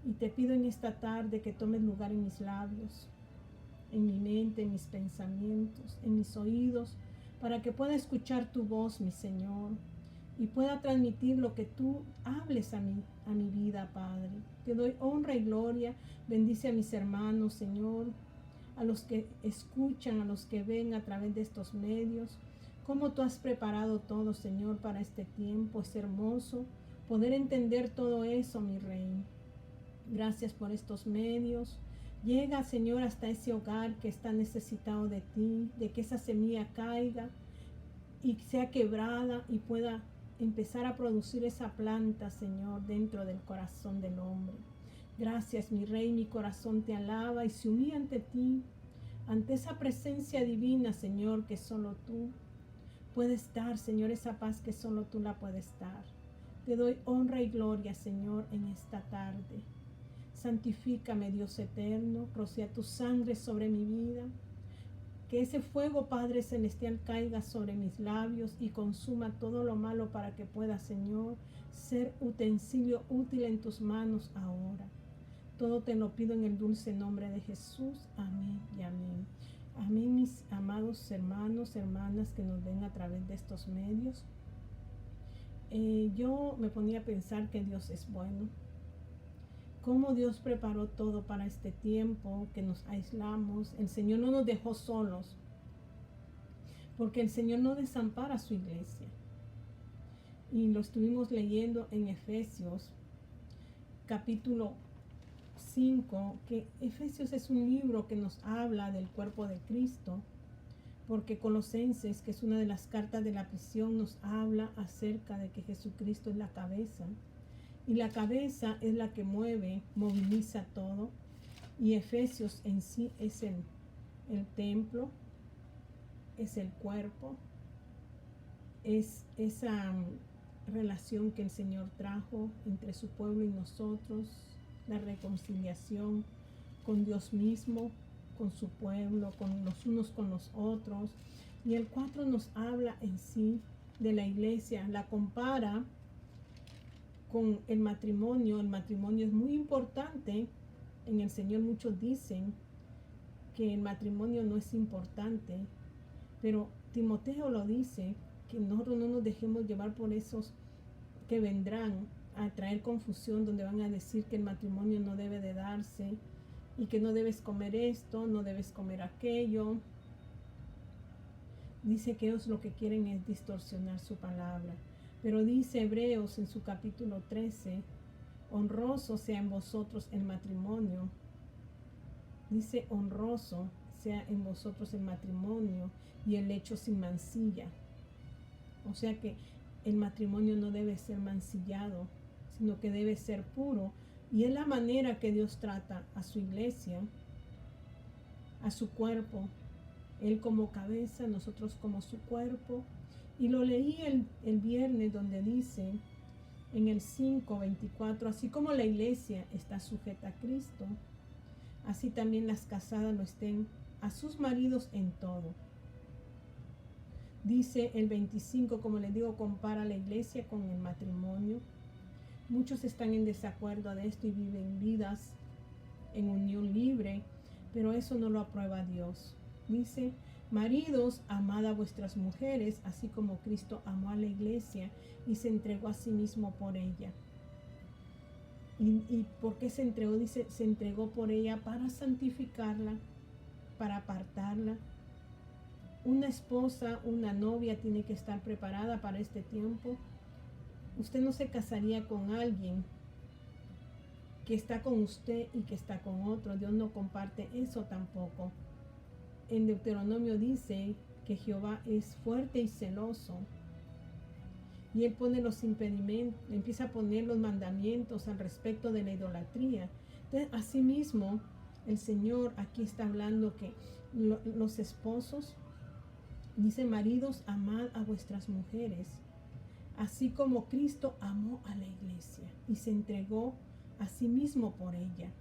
Y te pido en esta tarde que tomes lugar en mis labios, en mi mente, en mis pensamientos, en mis oídos, para que pueda escuchar tu voz, mi Señor, y pueda transmitir lo que tú hables a mi vida, Padre. Te doy honra y gloria. Bendice a mis hermanos, Señor, a los que escuchan, a los que ven a través de estos medios. Cómo tú has preparado todo, Señor, para este tiempo. Es hermoso poder entender todo eso, mi Rey. Gracias por estos medios. Llega, Señor, hasta ese hogar que está necesitado de ti, de que esa semilla caiga y sea quebrada y pueda empezar a producir esa planta, Señor, dentro del corazón del hombre. Gracias, mi Rey, mi corazón te alaba y se humilla ante ti, ante esa presencia divina, Señor, que solo tú puedes dar, Señor, esa paz que solo tú la puedes dar. Te doy honra y gloria, Señor, en esta tarde. Santifícame, Dios eterno, rocía tu sangre sobre mi vida. Que ese fuego, Padre Celestial, caiga sobre mis labios y consuma todo lo malo para que pueda, Señor, ser utensilio útil en tus manos ahora. Todo te lo pido en el dulce nombre de Jesús. Amén y amén. Amén, mis amados hermanos, hermanas que nos ven a través de estos medios. Yo me ponía a pensar que Dios es bueno. Cómo Dios preparó todo para este tiempo, que nos aislamos. El Señor no nos dejó solos, porque el Señor no desampara a su iglesia. Y lo estuvimos leyendo en Efesios, capítulo 5, que Efesios es un libro que nos habla del cuerpo de Cristo, porque Colosenses, que es una de las cartas de la prisión, nos habla acerca de que Jesucristo es la cabeza. Y la cabeza es la que mueve, moviliza todo. Y Efesios en sí es el templo, es el cuerpo, es esa relación que el Señor trajo entre su pueblo y nosotros, la reconciliación con Dios mismo, con su pueblo, con los unos con los otros. Y el 4 nos habla en sí de la iglesia, la compara con el matrimonio. El matrimonio es muy importante. En el Señor muchos dicen que el matrimonio no es importante, pero Timoteo lo dice, que nosotros no nos dejemos llevar por esos que vendrán a traer confusión, donde van a decir que el matrimonio no debe de darse y que no debes comer esto, no debes comer aquello. Dice que ellos lo que quieren es distorsionar su palabra. Pero dice Hebreos en su capítulo 13, honroso sea en vosotros el matrimonio. Dice honroso sea en vosotros el matrimonio y el lecho sin mancilla. O sea que el matrimonio no debe ser mancillado, sino que debe ser puro. Y es la manera que Dios trata a su iglesia, a su cuerpo. Él como cabeza, nosotros como su cuerpo. Y lo leí el viernes, donde dice en el 5:24, así como la iglesia está sujeta a Cristo, así también las casadas lo estén a sus maridos en todo. Dice el 25, como les digo, compara la iglesia con el matrimonio. Muchos están en desacuerdo de esto y viven vidas en unión libre, pero eso no lo aprueba Dios. Dice, maridos, amad a vuestras mujeres, así como Cristo amó a la iglesia y se entregó a sí mismo por ella. ¿Y por qué se entregó? Dice, se entregó por ella para santificarla, para apartarla. Una esposa, una novia tiene que estar preparada para este tiempo. Usted no se casaría con alguien que está con usted y que está con otro. Dios no comparte eso tampoco. En Deuteronomio dice que Jehová es fuerte y celoso. Y Él pone los impedimentos, empieza a poner los mandamientos al respecto de la idolatría. Entonces, asimismo, el Señor aquí está hablando que los esposos, dice, maridos, amad a vuestras mujeres, así como Cristo amó a la iglesia y se entregó a sí mismo por ella.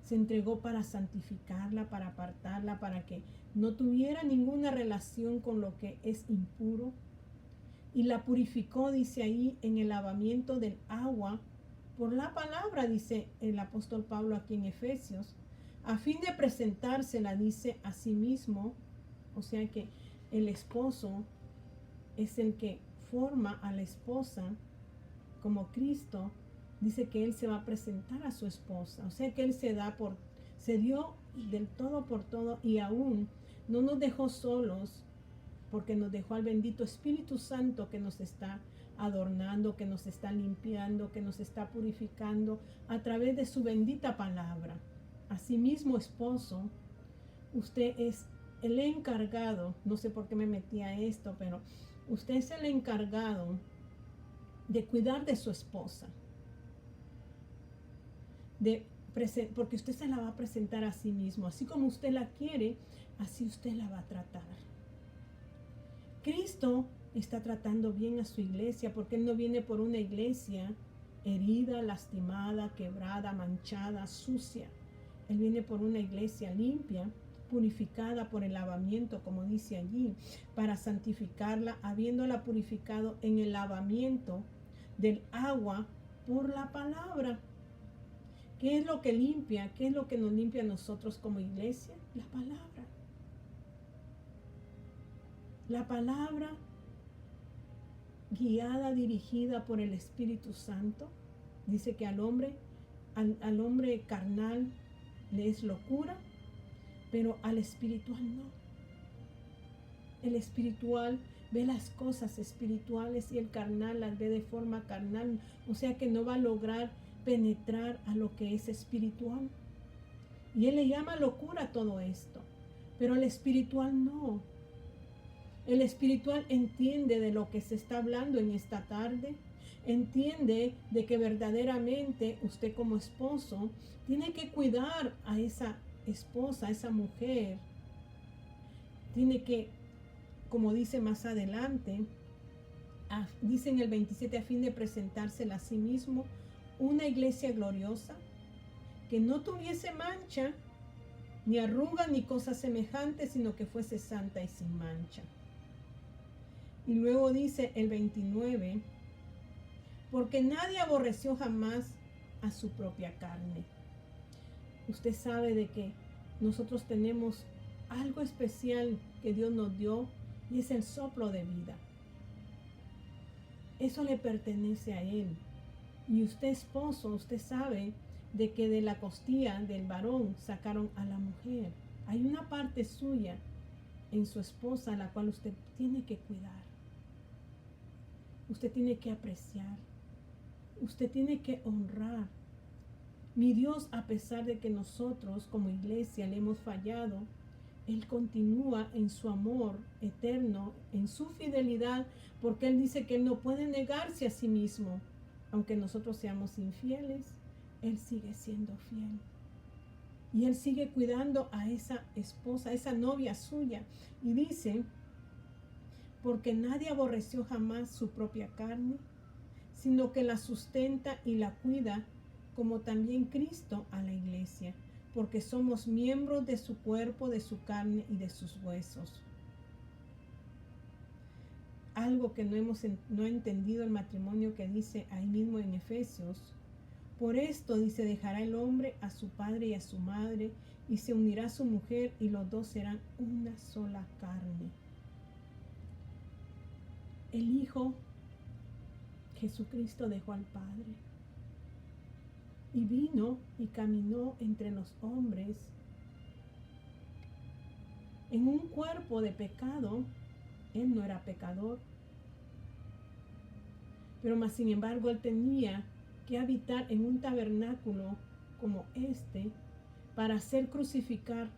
Se entregó para santificarla, para apartarla, para que no tuviera ninguna relación con lo que es impuro. Y la purificó, dice ahí, en el lavamiento del agua por la palabra, dice el apóstol Pablo aquí en Efesios, a fin de presentársela, dice, a sí mismo. O sea que el esposo es el que forma a la esposa, como Cristo dice que él se va a presentar a su esposa. O sea que él se dio del todo por todo, y aún no nos dejó solos, porque nos dejó al bendito Espíritu Santo que nos está adornando, que nos está limpiando, que nos está purificando a través de su bendita palabra. Asimismo, esposo, usted es el encargado, no sé por qué me metí a esto, pero usted es el encargado de cuidar de su esposa, porque usted se la va a presentar a sí mismo. Así como usted la quiere, así usted la va a tratar. Cristo está tratando bien a su iglesia, porque Él no viene por una iglesia herida, lastimada, quebrada, manchada, sucia. Él viene por una iglesia limpia, purificada por el lavamiento, como dice allí, para santificarla, habiéndola purificado en el lavamiento del agua por la palabra. ¿Qué es lo que limpia? ¿Qué es lo que nos limpia a nosotros como iglesia? La palabra. La palabra guiada, dirigida por el Espíritu Santo. Dice que al hombre carnal le es locura, pero al espiritual no. El espiritual ve las cosas espirituales y el carnal las ve de forma carnal. O sea que no va a lograr penetrar a lo que es espiritual. Y Él le llama locura todo esto, pero el espiritual no. El espiritual entiende de lo que se está hablando en esta tarde. Entiende de que verdaderamente usted como esposo tiene que cuidar a esa esposa, a esa mujer. Tiene que, como dice más adelante, dice en el 27, a fin de presentársela a sí mismo una iglesia gloriosa, que no tuviese mancha, ni arruga, ni cosa semejante, sino que fuese santa y sin mancha. Y luego dice el 29, porque nadie aborreció jamás a su propia carne. Usted sabe de que nosotros tenemos algo especial que Dios nos dio, y es el soplo de vida. Eso le pertenece a Él. Y usted, esposo, usted sabe de que de la costilla del varón sacaron a la mujer. Hay una parte suya en su esposa la cual usted tiene que cuidar. Usted tiene que apreciar. Usted tiene que honrar. Mi Dios, a pesar de que nosotros como iglesia le hemos fallado, Él continúa en su amor eterno, en su fidelidad, porque Él dice que Él no puede negarse a sí mismo. Aunque nosotros seamos infieles, Él sigue siendo fiel. Y Él sigue cuidando a esa esposa, a esa novia suya. Y dice, porque nadie aborreció jamás su propia carne, sino que la sustenta y la cuida, como también Cristo a la iglesia, porque somos miembros de su cuerpo, de su carne y de sus huesos. Algo que no ha entendido el matrimonio, que dice ahí mismo en Efesios. Por esto, dice, dejará el hombre a su padre y a su madre, y se unirá a su mujer, y los dos serán una sola carne. El Hijo Jesucristo dejó al Padre y vino y caminó entre los hombres en un cuerpo de pecado. Él no era pecador, pero más sin embargo Él tenía que habitar en un tabernáculo como este para hacer crucificar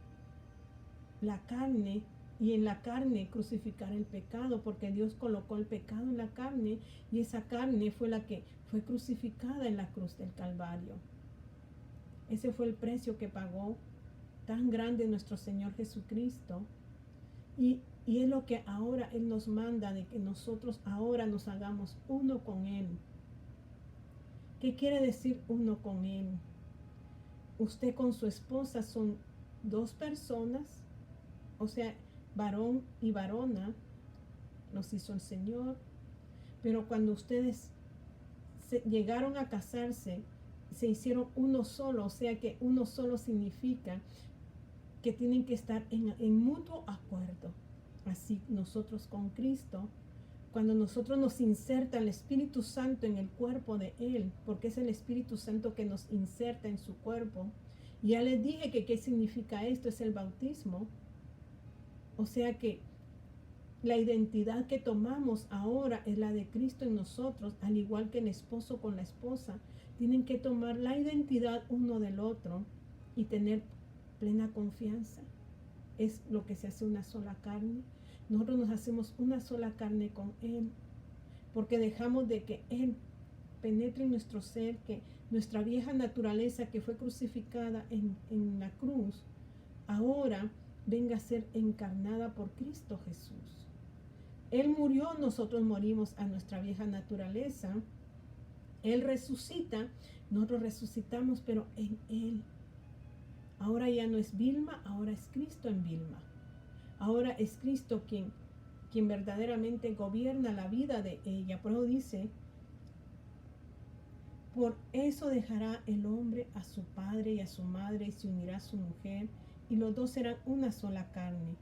la carne, y en la carne crucificar el pecado, porque Dios colocó el pecado en la carne, y esa carne fue la que fue crucificada en la cruz del Calvario. Ese fue el precio que pagó tan grande nuestro Señor Jesucristo. Y es lo que ahora Él nos manda, de que nosotros ahora nos hagamos uno con Él. ¿Qué quiere decir uno con Él? Usted con su esposa son dos personas, o sea, varón y varona, los hizo el Señor. Pero cuando ustedes llegaron a casarse, se hicieron uno solo, o sea que uno solo significa que tienen que estar en mutuo acuerdo. Así nosotros con Cristo, cuando nosotros nos inserta el Espíritu Santo en el cuerpo de Él, porque es el Espíritu Santo que nos inserta en su cuerpo. Ya les dije que qué significa esto, es el bautismo. O sea que la identidad que tomamos ahora es la de Cristo en nosotros, al igual que el esposo con la esposa. Tienen que tomar la identidad uno del otro y tener plena confianza. Es lo que se hace una sola carne. Nosotros nos hacemos una sola carne con Él, porque dejamos de que Él penetre en nuestro ser, que nuestra vieja naturaleza que fue crucificada en la cruz, ahora venga a ser encarnada por Cristo Jesús. Él murió, nosotros morimos a nuestra vieja naturaleza. Él resucita, nosotros resucitamos, pero en Él. Ahora ya no es Vilma, ahora es Cristo en Vilma. Ahora es Cristo quien verdaderamente gobierna la vida de ella. Por eso dice, por eso dejará el hombre a su padre y a su madre y se unirá a su mujer y los dos serán una sola carne.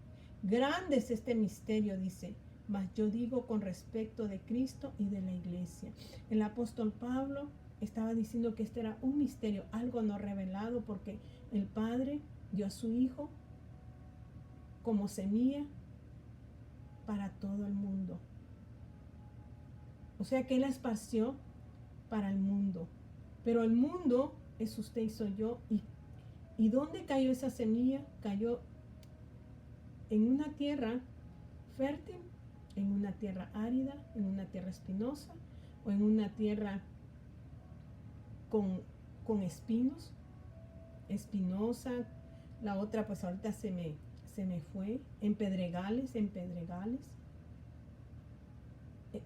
Grande es este misterio, dice, mas yo digo con respecto de Cristo y de la iglesia. El apóstol Pablo estaba diciendo que este era un misterio, algo no revelado, porque el Padre dio a su Hijo como semilla para todo el mundo. O sea que Él la esparció para el mundo. Pero el mundo es usted y soy yo. ¿Y dónde cayó esa semilla? Cayó en una tierra fértil, en una tierra árida, en una tierra espinosa o en una tierra con espinos, espinosa. La otra pues ahorita se me fue, en pedregales.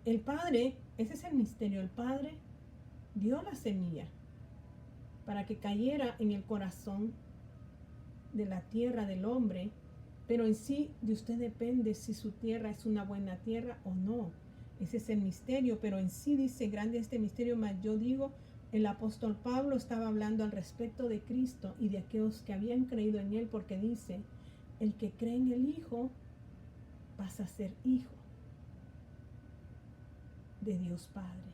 El Padre, ese es el misterio, el Padre dio la semilla para que cayera en el corazón de la tierra del hombre, pero en sí de usted depende si su tierra es una buena tierra o no. Ese es el misterio, pero en sí dice, grande este misterio, mas yo digo, el apóstol Pablo estaba hablando al respecto de Cristo y de aquellos que habían creído en Él, porque dice, el que cree en el Hijo pasa a ser hijo de Dios Padre,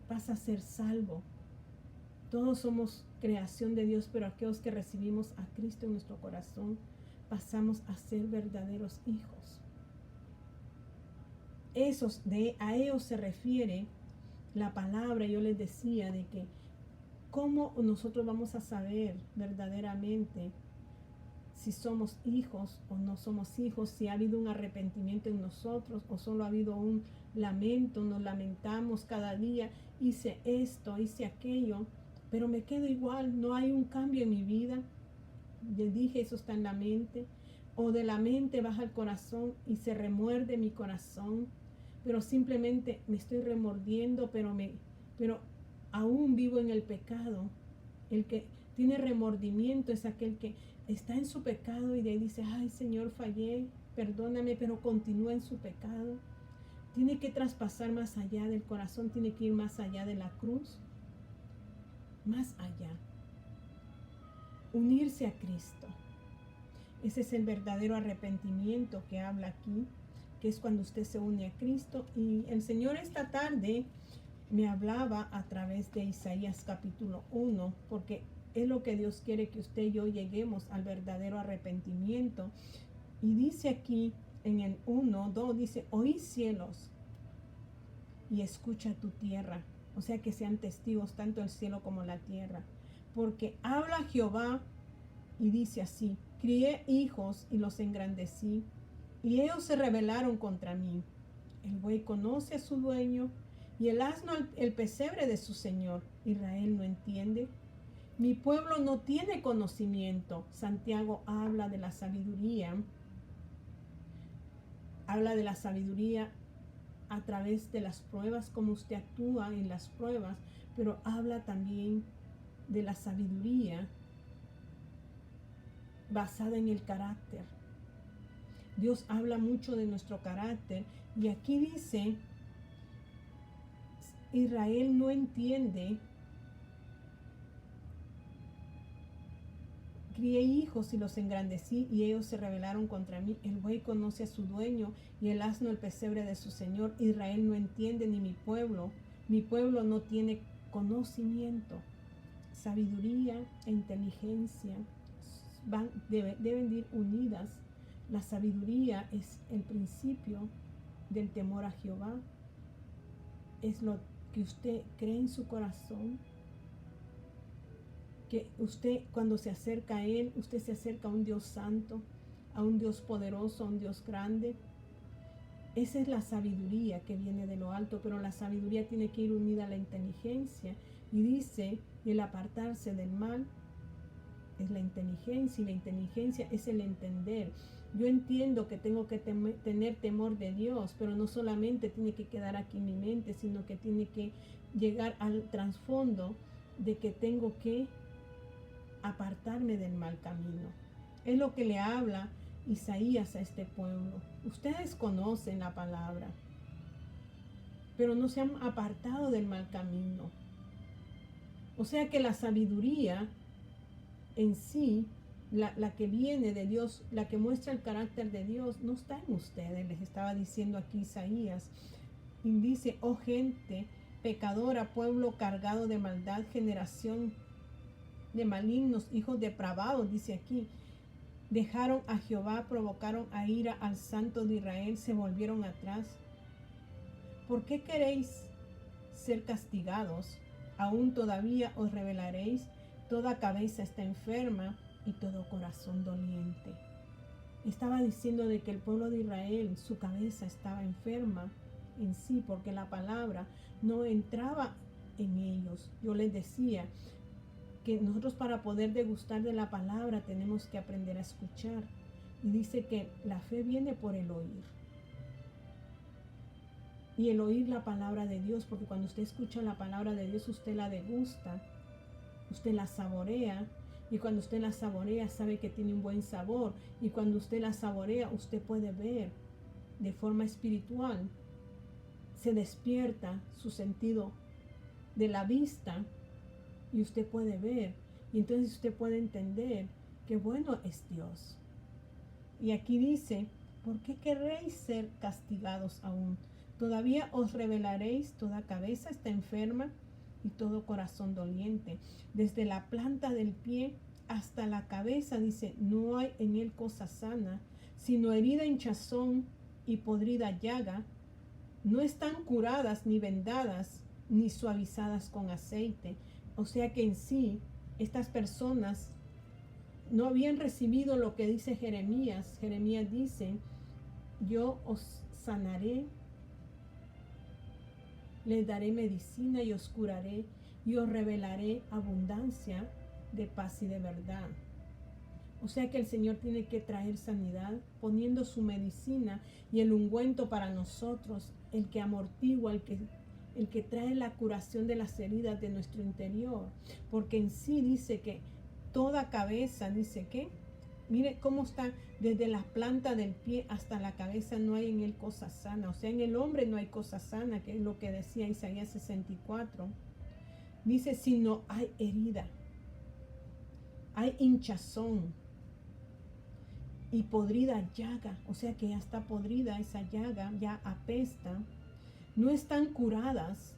pasa a ser salvo. Todos somos creación de Dios, pero aquellos que recibimos a Cristo en nuestro corazón, pasamos a ser verdaderos hijos. A ellos se refiere la palabra. Yo les decía de que cómo nosotros vamos a saber verdaderamente si somos hijos o no somos hijos, si ha habido un arrepentimiento en nosotros o solo ha habido un lamento, nos lamentamos cada día, hice esto, hice aquello, pero me quedo igual, no hay un cambio en mi vida. Les dije, eso está en la mente, o de la mente baja al corazón y se remuerde mi corazón, pero simplemente me estoy remordiendo, pero aún vivo en el pecado. El que tiene remordimiento es aquel que está en su pecado y de ahí dice, ay Señor, fallé, perdóname, pero continúa en su pecado. Tiene que traspasar más allá del corazón, tiene que ir más allá de la cruz, más allá. Unirse a Cristo. Ese es el verdadero arrepentimiento que habla aquí, que es cuando usted se une a Cristo. Y el Señor esta tarde me hablaba a través de Isaías capítulo 1, porque es lo que Dios quiere, que usted y yo lleguemos al verdadero arrepentimiento. Y dice aquí en el 1:2, dice, oí cielos y escucha tu tierra. O sea que sean testigos tanto el cielo como la tierra. Porque habla Jehová y dice así, crié hijos y los engrandecí, y ellos se rebelaron contra mí. El buey conoce a su dueño, y el asno el pesebre de su señor. Israel no entiende. Mi pueblo no tiene conocimiento. Santiago habla de la sabiduría. Habla de la sabiduría a través de las pruebas, como usted actúa en las pruebas, pero habla también de la sabiduría basada en el carácter. Dios habla mucho de nuestro carácter y aquí dice, Israel no entiende. Crié hijos y los engrandecí, y ellos se rebelaron contra mí. El buey conoce a su dueño, y el asno el pesebre de su señor. Israel no entiende, ni mi pueblo no tiene conocimiento. Sabiduría e inteligencia deben ir unidas. La sabiduría es el principio del temor a Jehová. Es lo que usted cree en su corazón, que usted, cuando se acerca a Él, usted se acerca a un Dios santo, a un Dios poderoso, a un Dios grande. Esa es la sabiduría que viene de lo alto, pero la sabiduría tiene que ir unida a la inteligencia. Y dice, el apartarse del mal es la inteligencia, y la inteligencia es el entender. Yo entiendo que tengo que tener temor de Dios, pero no solamente tiene que quedar aquí en mi mente, sino que tiene que llegar al trasfondo de que tengo que apartarme del mal camino. Es lo que le habla Isaías a este pueblo. Ustedes conocen la palabra, pero no se han apartado del mal camino. O sea que la sabiduría en sí, la que viene de Dios, la que muestra el carácter de Dios, no está en ustedes. Les estaba diciendo aquí Isaías. Y dice, oh gente pecadora, pueblo cargado de maldad, generación de malignos, hijos depravados, dice aquí. Dejaron a Jehová, provocaron a ira al Santo de Israel, se volvieron atrás. ¿Por qué queréis ser castigados? Aún todavía os rebelaréis. Toda cabeza está enferma y todo corazón doliente. Estaba diciendo de que el pueblo de Israel, su cabeza estaba enferma en sí, porque la palabra no entraba en ellos. Yo les decía que nosotros, para poder degustar de la palabra, tenemos que aprender a escuchar. Y dice que la fe viene por el oír. Y el oír la palabra de Dios, porque cuando usted escucha la palabra de Dios, usted la degusta, usted la saborea. Y cuando usted la saborea, sabe que tiene un buen sabor. Y cuando usted la saborea, usted puede ver de forma espiritual. Se despierta su sentido de la vista, y usted puede ver, y entonces usted puede entender que bueno es Dios. Y aquí dice, ¿por qué querréis ser castigados aún? Todavía os rebelaréis, toda cabeza está enferma y todo corazón doliente. Desde la planta del pie hasta la cabeza, dice, no hay en él cosa sana, sino herida, hinchazón y podrida llaga. No están curadas, ni vendadas, ni suavizadas con aceite. O sea que en sí, estas personas no habían recibido lo que dice Jeremías. Jeremías dice, yo os sanaré, les daré medicina y os curaré, y os revelaré abundancia de paz y de verdad. O sea que el Señor tiene que traer sanidad, poniendo su medicina y el ungüento para nosotros, el que amortigua, el que trae la curación de las heridas de nuestro interior. Porque en sí dice que toda cabeza, dice que, mire cómo está, desde la planta del pie hasta la cabeza no hay en él cosa sana. O sea, en el hombre no hay cosa sana, que es lo que decía Isaías 64. Dice, sino hay herida, hay hinchazón y podrida llaga. O sea que ya está podrida esa llaga, ya apesta. No están curadas,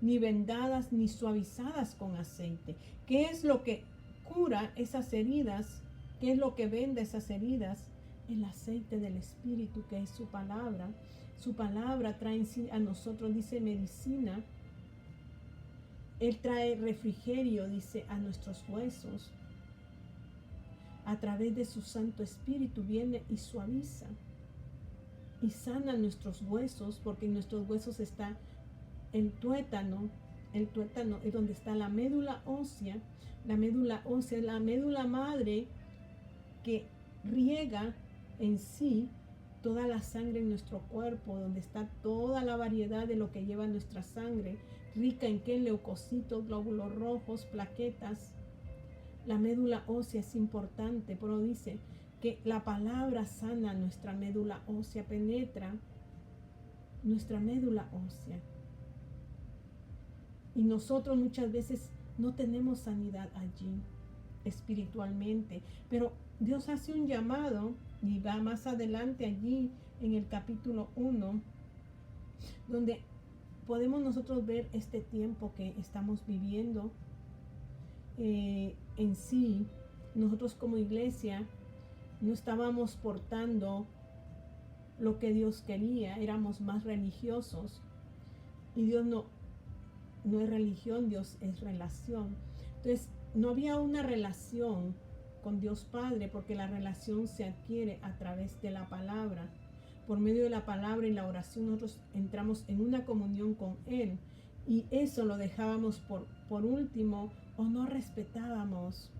ni vendadas, ni suavizadas con aceite. ¿Qué es lo que cura esas heridas? ¿Qué es lo que venda esas heridas? El aceite del Espíritu, que es su palabra. Su palabra trae en sí a nosotros, dice, medicina. Él trae refrigerio, dice, a nuestros huesos. A través de su Santo Espíritu viene y suaviza y sana nuestros huesos, porque en nuestros huesos está el tuétano. El tuétano es donde está la médula ósea. La médula ósea es la médula madre que riega en sí toda la sangre en nuestro cuerpo, donde está toda la variedad de lo que lleva nuestra sangre, rica en qué, leucocitos, glóbulos rojos, plaquetas. La médula ósea es importante, pero dice que la palabra sana nuestra médula ósea, penetra nuestra médula ósea. Y nosotros muchas veces no tenemos sanidad allí espiritualmente, pero Dios hace un llamado y va más adelante allí en el capítulo 1, donde podemos nosotros ver este tiempo que estamos viviendo. En sí, nosotros como iglesia no estábamos portando lo que Dios quería, éramos más religiosos, y Dios no es religión, Dios es relación. Entonces no había una relación con Dios Padre, porque la relación se adquiere a través de la palabra. Por medio de la palabra y la oración nosotros entramos en una comunión con Él, y eso lo dejábamos por último, o no respetábamos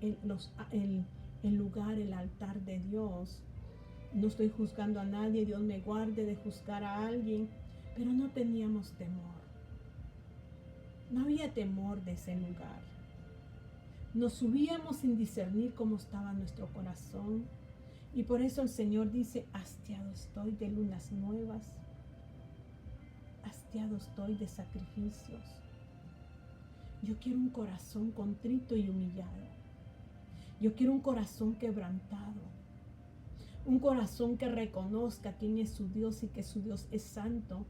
el lugar, el altar de Dios. No estoy juzgando a nadie, Dios me guarde de juzgar a alguien, pero no teníamos temor. No había temor de ese lugar. Nos subíamos sin discernir cómo estaba nuestro corazón. Y por eso el Señor dice, hastiado estoy de lunas nuevas. Hastiado estoy de sacrificios. Yo quiero un corazón contrito y humillado. Yo quiero un corazón quebrantado. Un corazón que reconozca quién es su Dios y que su Dios es santo.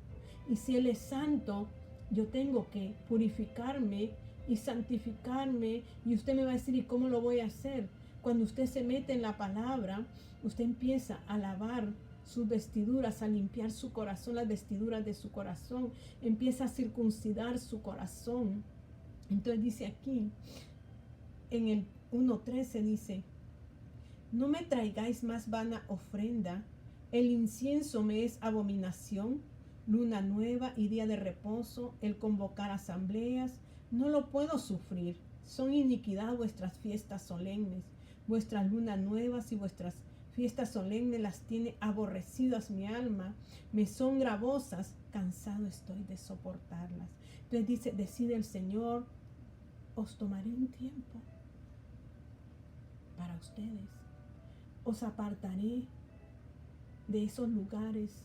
Y si Él es santo, yo tengo que purificarme y santificarme. Y usted me va a decir, ¿y cómo lo voy a hacer? Cuando usted se mete en la palabra, usted empieza a lavar sus vestiduras, a limpiar su corazón, las vestiduras de su corazón. Empieza a circuncidar su corazón. Entonces dice aquí, en el 1:13 dice, no me traigáis más vana ofrenda, el incienso me es abominación, luna nueva y día de reposo, el convocar asambleas, no lo puedo sufrir. Son iniquidad vuestras fiestas solemnes, vuestras lunas nuevas y vuestras fiestas solemnes las tiene aborrecidas mi alma, me son gravosas, cansado estoy de soportarlas. Entonces dice, decide el Señor, os tomaré un tiempo para ustedes, os apartaré de esos lugares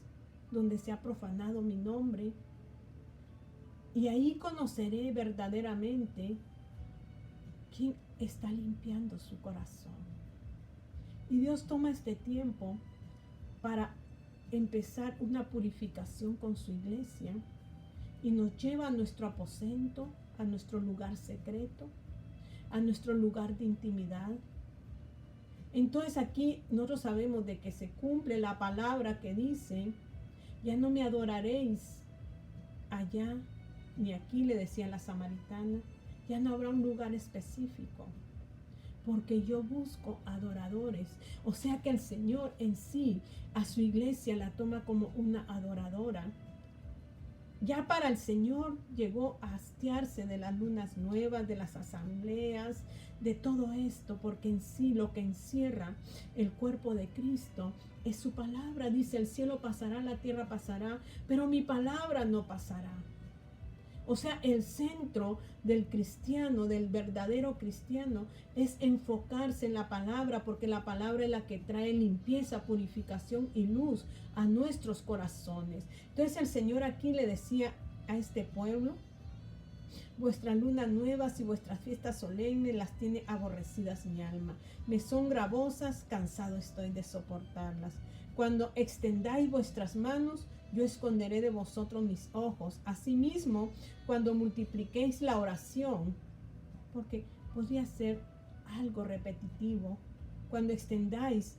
donde se ha profanado mi nombre, y ahí conoceré verdaderamente quién está limpiando su corazón. Y Dios toma este tiempo para empezar una purificación con su iglesia y nos lleva a nuestro aposento, a nuestro lugar secreto, a nuestro lugar de intimidad. Entonces aquí nosotros sabemos de que se cumple la palabra que dice, ya no me adoraréis allá ni aquí, le decía la samaritana, ya no habrá un lugar específico, porque yo busco adoradores. O sea que el Señor en sí a su iglesia la toma como una adoradora. Ya para el Señor llegó a hastiarse de las lunas nuevas, de las asambleas, de todo esto, porque en sí lo que encierra el cuerpo de Cristo es su palabra. Dice, el cielo pasará, la tierra pasará, pero mi palabra no pasará. O sea, el centro del cristiano, del verdadero cristiano, es enfocarse en la palabra, porque la palabra es la que trae limpieza, purificación y luz a nuestros corazones. Entonces el Señor aquí le decía a este pueblo, vuestras lunas nuevas y vuestras fiestas solemnes las tiene aborrecidas mi alma. Me son gravosas, cansado estoy de soportarlas. Cuando extendáis vuestras manos, yo esconderé de vosotros mis ojos. Asimismo, cuando multipliquéis la oración, porque podría ser algo repetitivo, cuando extendáis,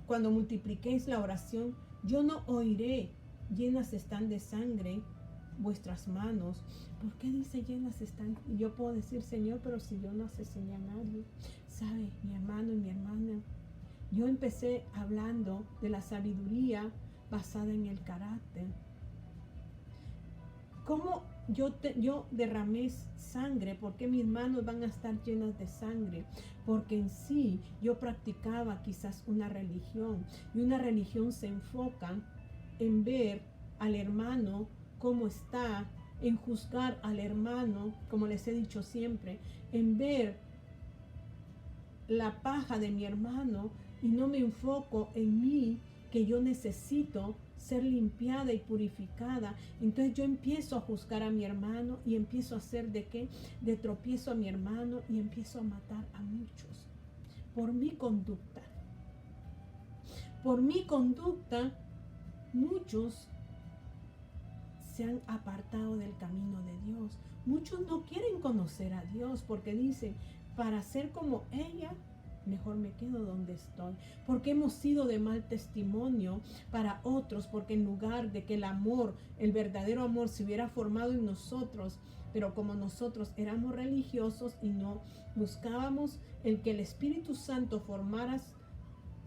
cuando multipliquéis la oración, yo no oiré, llenas están de sangre vuestras manos. ¿Por qué dice llenas están? Y yo puedo decir, Señor, pero si yo no asesiné a nadie. ¿Sabe, mi hermano y mi hermana? Yo empecé hablando de la sabiduría basada en el carácter. ¿Cómo yo derramé sangre? ¿Por qué mis manos van a estar llenas de sangre? Porque en sí yo practicaba quizás una religión, y una religión se enfoca en ver al hermano cómo está, en juzgar al hermano, como les he dicho siempre, en ver la paja de mi hermano, y no me enfoco en mí, que yo necesito ser limpiada y purificada, entonces yo empiezo a juzgar a mi hermano y empiezo a hacer ¿de qué? De tropiezo a mi hermano y empiezo a matar a muchos por mi conducta. Por mi conducta, muchos se han apartado del camino de Dios. Muchos no quieren conocer a Dios porque dicen, para ser como ella, mejor me quedo donde estoy. Porque hemos sido de mal testimonio para otros, porque en lugar de que el amor, el verdadero amor se hubiera formado en nosotros, pero como nosotros éramos religiosos y no buscábamos el que el Espíritu Santo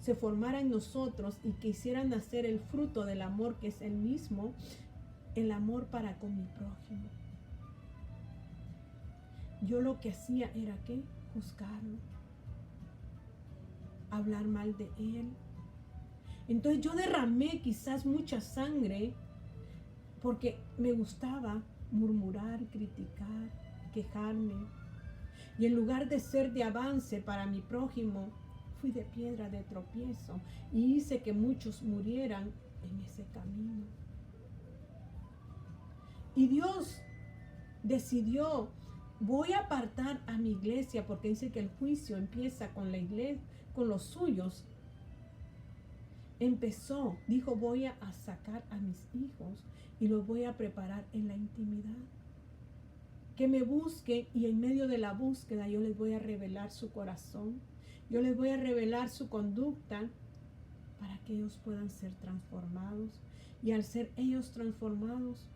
se formara en nosotros y que hiciera nacer el fruto del amor que es el mismo, el amor para con mi prójimo. Yo lo que hacía era ¿qué? Juzgarlo, hablar mal de él. Entonces yo derramé quizás mucha sangre porque me gustaba murmurar, criticar, quejarme. Y en lugar de ser de avance para mi prójimo, fui de piedra de tropiezo y hice que muchos murieran en ese camino. Y Dios decidió, voy a apartar a mi iglesia, porque dice que el juicio empieza con la iglesia, con los suyos. Dijo, voy a sacar a mis hijos y los voy a preparar en la intimidad. Que me busquen y en medio de la búsqueda yo les voy a revelar su corazón. Yo les voy a revelar su conducta para que ellos puedan ser transformados. Y al ser ellos transformados,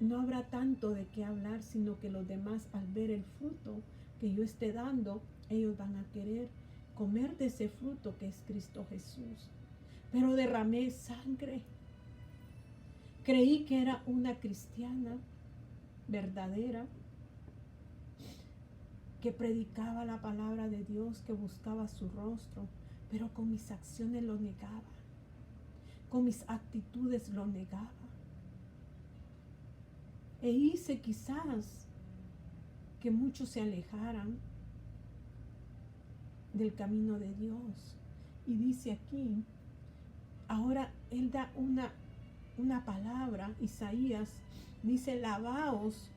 no habrá tanto de qué hablar, sino que los demás, al ver el fruto que yo esté dando, ellos van a querer comer de ese fruto que es Cristo Jesús. Pero derramé sangre. Creí que era una cristiana verdadera, que predicaba la palabra de Dios, que buscaba su rostro, pero con mis acciones lo negaba, con mis actitudes lo negaba. E hice quizás que muchos se alejaran del camino de Dios. Y dice aquí, ahora Él da una palabra, Isaías dice, lavaos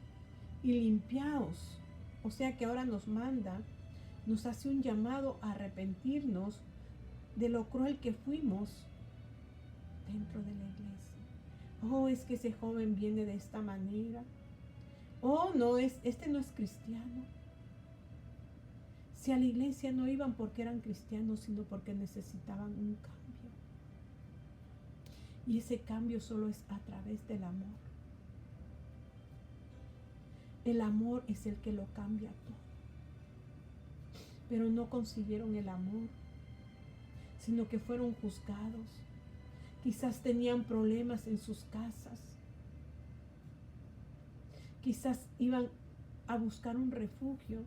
y limpiaos. O sea que ahora nos manda, nos hace un llamado a arrepentirnos de lo cruel que fuimos dentro de la iglesia. Oh, es que ese joven viene de esta manera. Oh, no, este no es cristiano. Si a la iglesia no iban porque eran cristianos, sino porque necesitaban un cambio. Y ese cambio solo es a través del amor. El amor es el que lo cambia todo. Pero no consiguieron el amor, sino que fueron juzgados. Quizás tenían problemas en sus casas. Quizás iban a buscar un refugio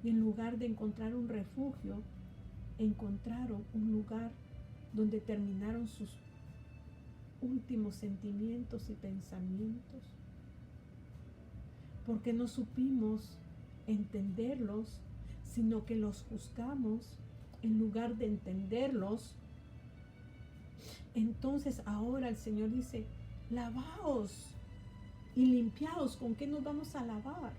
y en lugar de encontrar un refugio, encontraron un lugar donde terminaron sus últimos sentimientos y pensamientos. Porque no supimos entenderlos, sino que los juzgamos en lugar de entenderlos. Entonces ahora el Señor dice, lavaos y limpiaos. ¿Con qué nos vamos a lavar?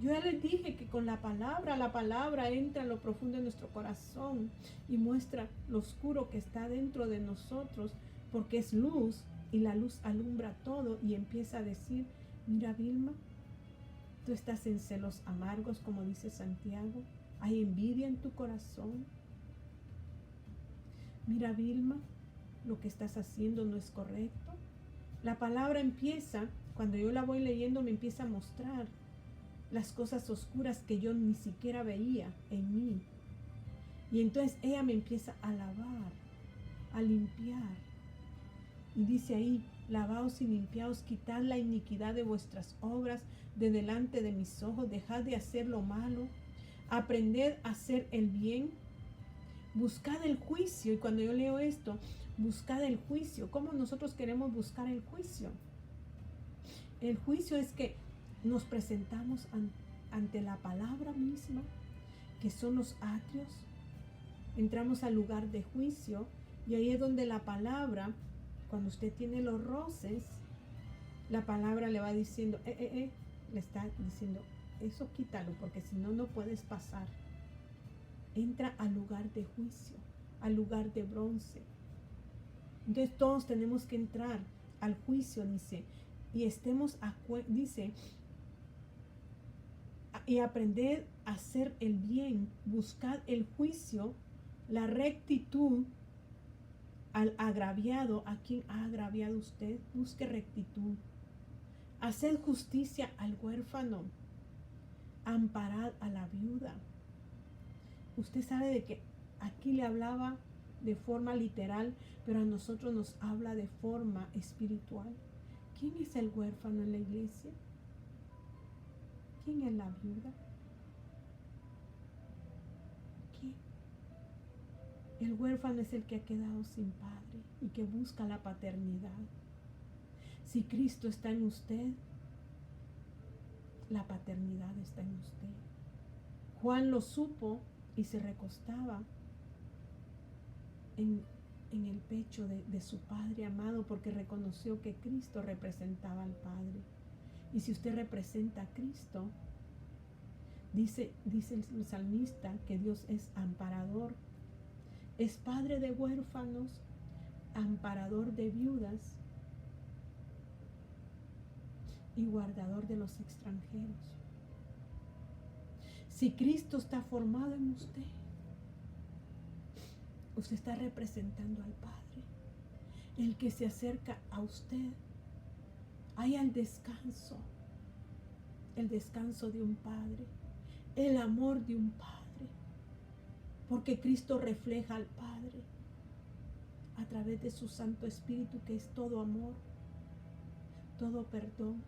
Yo ya les dije que con la palabra entra a lo profundo de nuestro corazón y muestra lo oscuro que está dentro de nosotros, porque es luz y la luz alumbra todo y empieza a decir, mira Vilma, tú estás en celos amargos, como dice Santiago, hay envidia en tu corazón. Mira Vilma, lo que estás haciendo no es correcto. La palabra empieza, cuando yo la voy leyendo, me empieza a mostrar las cosas oscuras que yo ni siquiera veía en mí. Y entonces ella me empieza a lavar, a limpiar. Y dice ahí, lavaos y limpiaos, quitad la iniquidad de vuestras obras de delante de mis ojos, dejad de hacer lo malo, aprended a hacer el bien, buscad el juicio. Y cuando yo leo esto, buscad el juicio. ¿Cómo nosotros queremos buscar el juicio? El juicio es que nos presentamos ante la palabra misma, que son los atrios. Entramos al lugar de juicio y ahí es donde la palabra cuando usted tiene los roces, la palabra le va diciendo, le está diciendo, eso quítalo, porque si no, no puedes pasar. Entra al lugar de juicio, al lugar de bronce. Entonces todos tenemos que entrar al juicio, dice, y dice, y aprender a hacer el bien, buscar el juicio, la rectitud al agraviado, a quien ha agraviado usted, busque rectitud. Hacer justicia al huérfano, amparar a la viuda. Usted sabe de que aquí le hablaba de forma literal, pero a nosotros nos habla de forma espiritual. ¿Quién es el huérfano en la iglesia? ¿Quién es la viuda? ¿Quién? El huérfano es el que ha quedado sin padre y que busca la paternidad. Si Cristo está en usted, la paternidad está en usted. Juan lo supo y se recostaba en el pecho de su Padre amado, porque reconoció que Cristo representaba al Padre. Y si usted representa a Cristo, dice el salmista que Dios es amparador, es padre de huérfanos, amparador de viudas y guardador de los extranjeros. Si Cristo está formado en usted, usted está representando al Padre. El que se acerca a usted, hay el descanso de un Padre, el amor de un Padre, porque Cristo refleja al Padre a través de su Santo Espíritu, que es todo amor, todo perdón,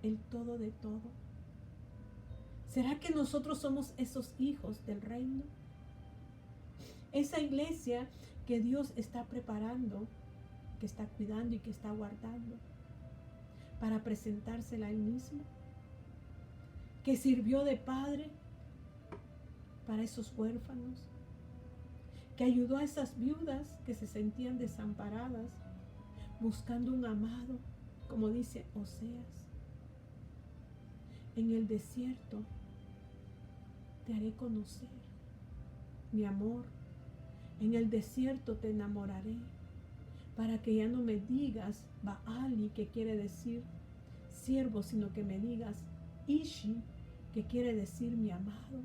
el todo de todo. ¿Será que nosotros somos esos hijos del reino? Esa iglesia que Dios está preparando, que está cuidando y que está guardando para presentársela a Él mismo, que sirvió de padre para esos huérfanos, que ayudó a esas viudas que se sentían desamparadas, buscando un amado, como dice Oseas. En el desierto te haré conocer mi amor. En el desierto te enamoraré, para que ya no me digas Baali, que quiere decir siervo, sino que me digas Ishi, que quiere decir mi amado.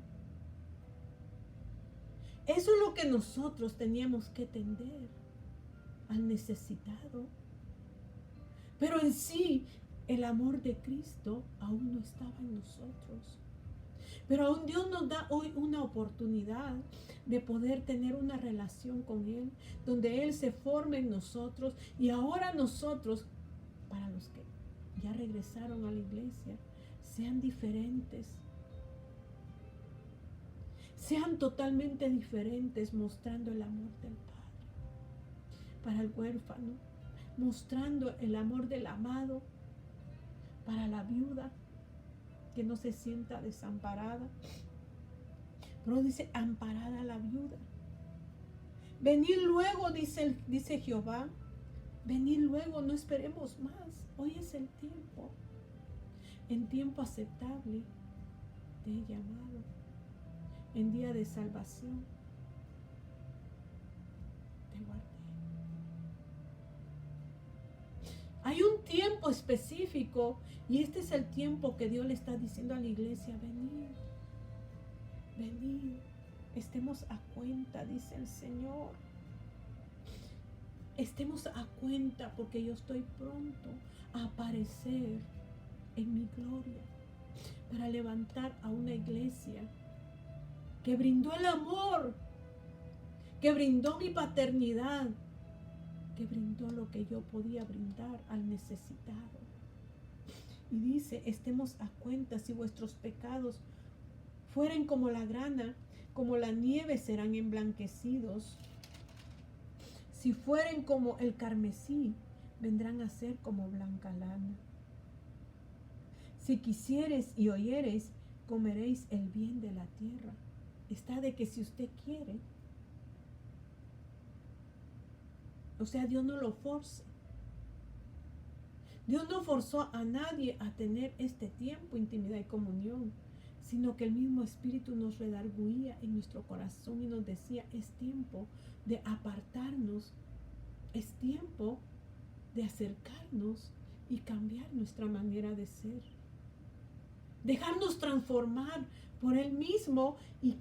Eso es lo que nosotros teníamos que tender al necesitado. Pero en sí, el amor de Cristo aún no estaba en nosotros. Pero aún Dios nos da hoy una oportunidad de poder tener una relación con Él, donde Él se forme en nosotros, y ahora nosotros, para los que ya regresaron a la iglesia, sean diferentes. Sean totalmente diferentes, mostrando el amor del Padre para el huérfano, mostrando el amor del amado para la viuda, que no se sienta desamparada. Pero dice, amparada la viuda. Venid luego, dice Jehová, venid luego, no esperemos más. Hoy es el tiempo, en tiempo aceptable te he llamado, en día de salvación te guardé. Hay un tiempo específico, y este es el tiempo que Dios le está diciendo a la iglesia: venid, venid, estemos a cuenta, dice el Señor. Estemos a cuenta, porque yo estoy pronto a aparecer en mi gloria para levantar a una iglesia que brindó el amor, que brindó mi paternidad, que brindó lo que yo podía brindar al necesitado. Y dice, estemos a cuenta, si vuestros pecados fueren como la grana, como la nieve serán emblanquecidos. Si fueren como el carmesí, vendrán a ser como blanca lana. Si quisieres y oyereis, comeréis el bien de la tierra. Está de que si usted quiere, O sea, Dios no lo forza. Dios no forzó a nadie a tener este tiempo, intimidad y comunión, sino que el mismo Espíritu nos redarguía en nuestro corazón y nos decía, es tiempo de apartarnos, es tiempo de acercarnos y cambiar nuestra manera de ser. Dejarnos transformar por Él mismo. ¿Y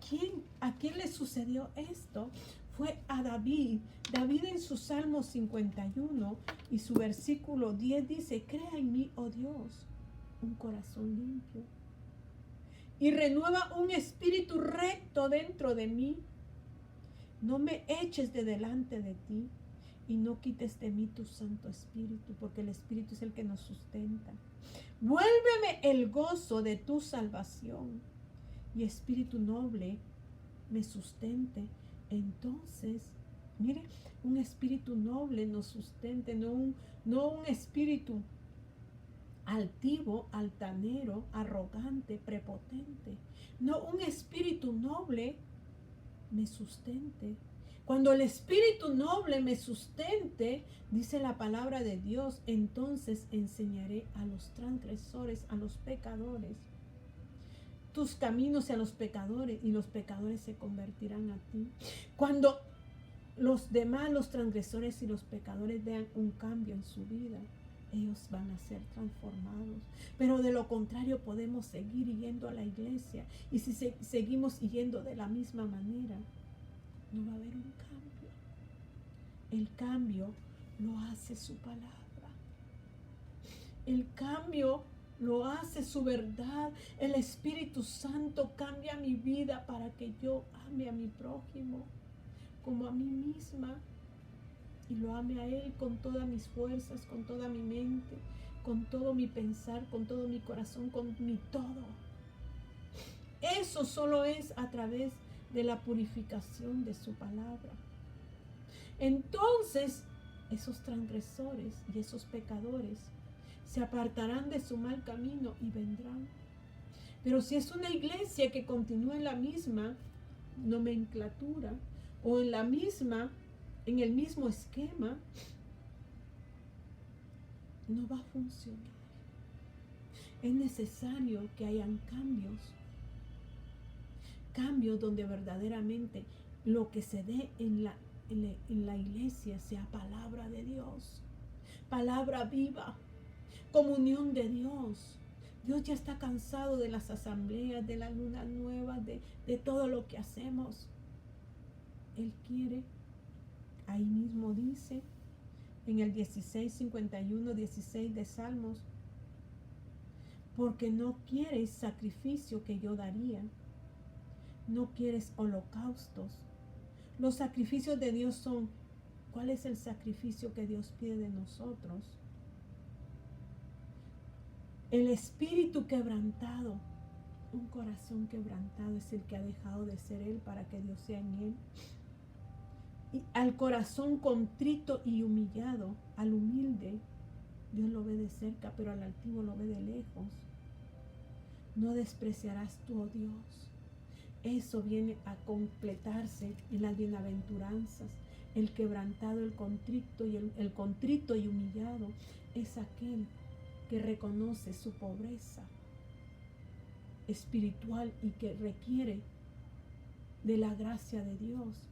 a quién le sucedió esto? Fue a David. David en su Salmo 51 y su versículo 10 dice, crea en mí, oh Dios, un corazón limpio y renueva un espíritu recto dentro de mí. No me eches de delante de ti y no quites de mí tu Santo Espíritu, porque el Espíritu es el que nos sustenta. Vuélveme el gozo de tu salvación y espíritu noble me sustente. Entonces, mire, un espíritu noble nos sustente, no un espíritu altivo, altanero, arrogante, prepotente. No, un espíritu noble me sustente. Cuando el espíritu noble me sustente, dice la palabra de Dios, entonces enseñaré a los transgresores, a los pecadores, tus caminos y a los pecadores, y los pecadores se convertirán a ti. Cuando los demás, los transgresores y los pecadores vean un cambio en su vida, ellos van a ser transformados. Pero de lo contrario podemos seguir yendo a la iglesia, y si seguimos yendo de la misma manera, no va a haber un cambio. El cambio lo hace su palabra. El cambio lo hace su verdad. El Espíritu Santo cambia mi vida para que yo ame a mi prójimo como a mí misma y lo ame a Él con todas mis fuerzas, con toda mi mente, con todo mi pensar, con todo mi corazón, con mi todo. Eso solo es a través de la purificación de su palabra. Entonces, esos transgresores y esos pecadores se apartarán de su mal camino y vendrán. Pero si es una iglesia que continúa en la misma nomenclatura o en el mismo esquema, no va a funcionar. Es necesario que hayan cambios donde verdaderamente lo que se dé en la iglesia sea palabra de Dios, palabra viva, comunión de Dios. Dios ya está cansado de las asambleas, de la luna nueva, de todo lo que hacemos. Él quiere, ahí mismo dice, en el 16 de Salmos, porque no quieres sacrificio que yo daría, no quieres holocaustos. Los sacrificios de Dios son, ¿cuál es el sacrificio que Dios pide de nosotros? El espíritu quebrantado, un corazón quebrantado es el que ha dejado de ser Él para que Dios sea en Él. Y al corazón contrito y humillado, al humilde, Dios lo ve de cerca, pero al altivo lo ve de lejos. No despreciarás tú, oh Dios. Eso viene a completarse en las bienaventuranzas. El quebrantado, el contrito y humillado es aquel que reconoce su pobreza espiritual y que requiere de la gracia de Dios.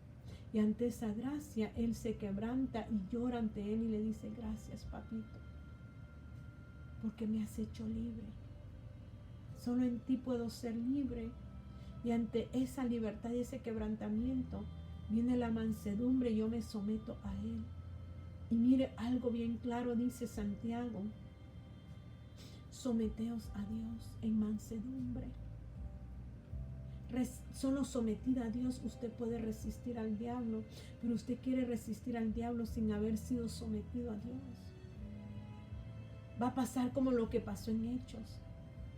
Y ante esa gracia, Él se quebranta y llora ante Él y le dice, gracias, papito, porque me has hecho libre. Solo en ti puedo ser libre. Y ante esa libertad y ese quebrantamiento viene la mansedumbre y yo me someto a Él. Y mire, algo bien claro dice Santiago, someteos a Dios en mansedumbre. Solo sometida a Dios usted puede resistir al diablo, pero usted quiere resistir al diablo sin haber sido sometido a Dios. Va a pasar como lo que pasó en Hechos.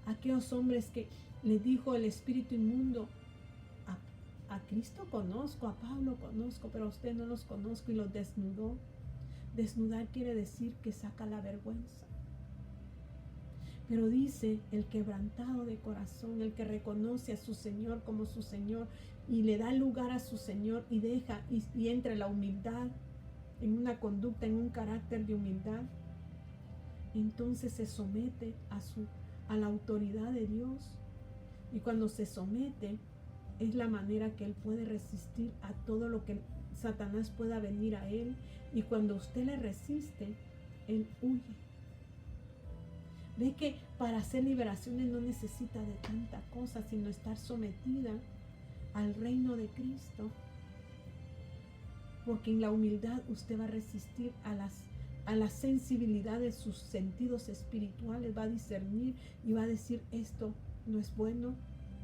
Aquellos hombres que le dijo el espíritu inmundo, a Cristo conozco, a Pablo conozco, pero a usted no los conozco, y los desnudó. Desnudar quiere decir que saca la vergüenza. Pero dice, el quebrantado de corazón, el que reconoce a su Señor como su Señor y le da lugar a su Señor y deja y entra la humildad, en una conducta, en un carácter de humildad, entonces se somete a la autoridad de Dios. Y cuando se somete, es la manera que él puede resistir a todo lo que Satanás pueda venir a él. Y cuando usted le resiste, él huye. Ve que para hacer liberaciones no necesita de tanta cosa, sino estar sometida al reino de Cristo. Porque en la humildad usted va a resistir a la sensibilidad de sus sentidos espirituales, va a discernir y va a decir: esto no es bueno,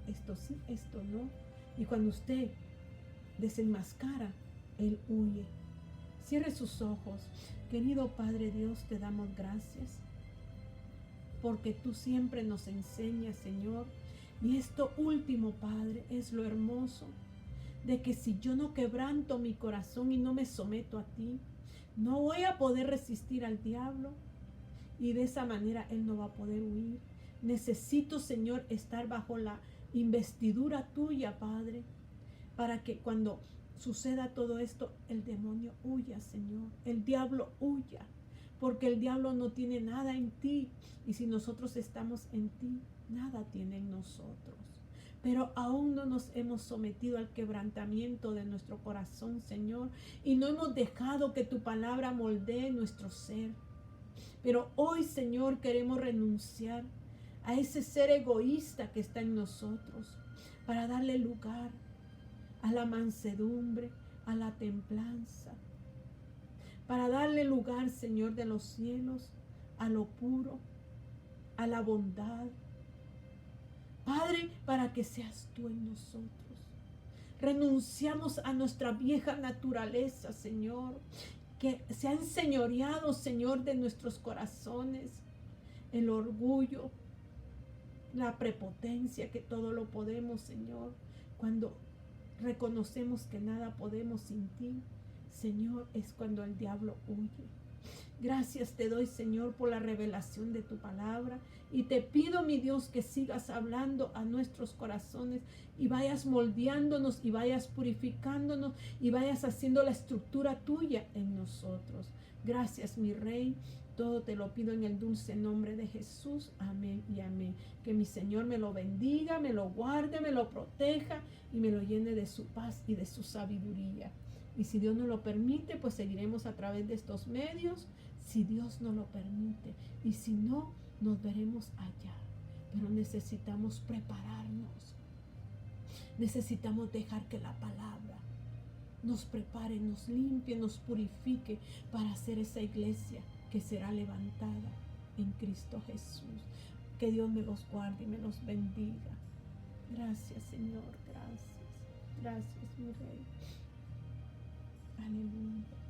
esto sí, esto no. Y cuando usted desenmascara, él huye. Cierre sus ojos. Querido Padre Dios, te damos gracias porque tú siempre nos enseñas, Señor. Y esto último, Padre, es lo hermoso, de que si yo no quebranto mi corazón y no me someto a ti, no voy a poder resistir al diablo, y de esa manera él no va a poder huir. Necesito, Señor, estar bajo la investidura tuya, Padre, para que cuando suceda todo esto, el demonio huya, Señor, el diablo huya, porque el diablo no tiene nada en ti, y si nosotros estamos en ti, nada tiene en nosotros. Pero aún no nos hemos sometido al quebrantamiento de nuestro corazón, Señor, y no hemos dejado que tu palabra moldee nuestro ser. Pero hoy, Señor, queremos renunciar a ese ser egoísta que está en nosotros, para darle lugar a la mansedumbre, a la templanza, para darle lugar, Señor de los cielos, a lo puro, a la bondad. Padre, para que seas tú en nosotros. Renunciamos a nuestra vieja naturaleza, Señor, que se ha enseñoreado, Señor, de nuestros corazones, el orgullo, la prepotencia, que todo lo podemos, Señor. Cuando reconocemos que nada podemos sin ti, Señor, es cuando el diablo huye. Gracias te doy, Señor, por la revelación de tu palabra, y te pido, mi Dios, que sigas hablando a nuestros corazones y vayas moldeándonos y vayas purificándonos y vayas haciendo la estructura tuya en nosotros. Gracias, mi Rey. Todo te lo pido en el dulce nombre de Jesús. Amén y amén. Que mi Señor me lo bendiga, me lo guarde, me lo proteja y me lo llene de su paz y de su sabiduría. Y si Dios nos lo permite, pues seguiremos a través de estos medios, si Dios nos lo permite. Y si no, nos veremos allá. Pero necesitamos prepararnos. Necesitamos dejar que la palabra nos prepare, nos limpie, nos purifique para hacer esa iglesia que será levantada en Cristo Jesús. Que Dios me los guarde y me los bendiga. Gracias, Señor, gracias. Gracias, mi Rey. Aleluya.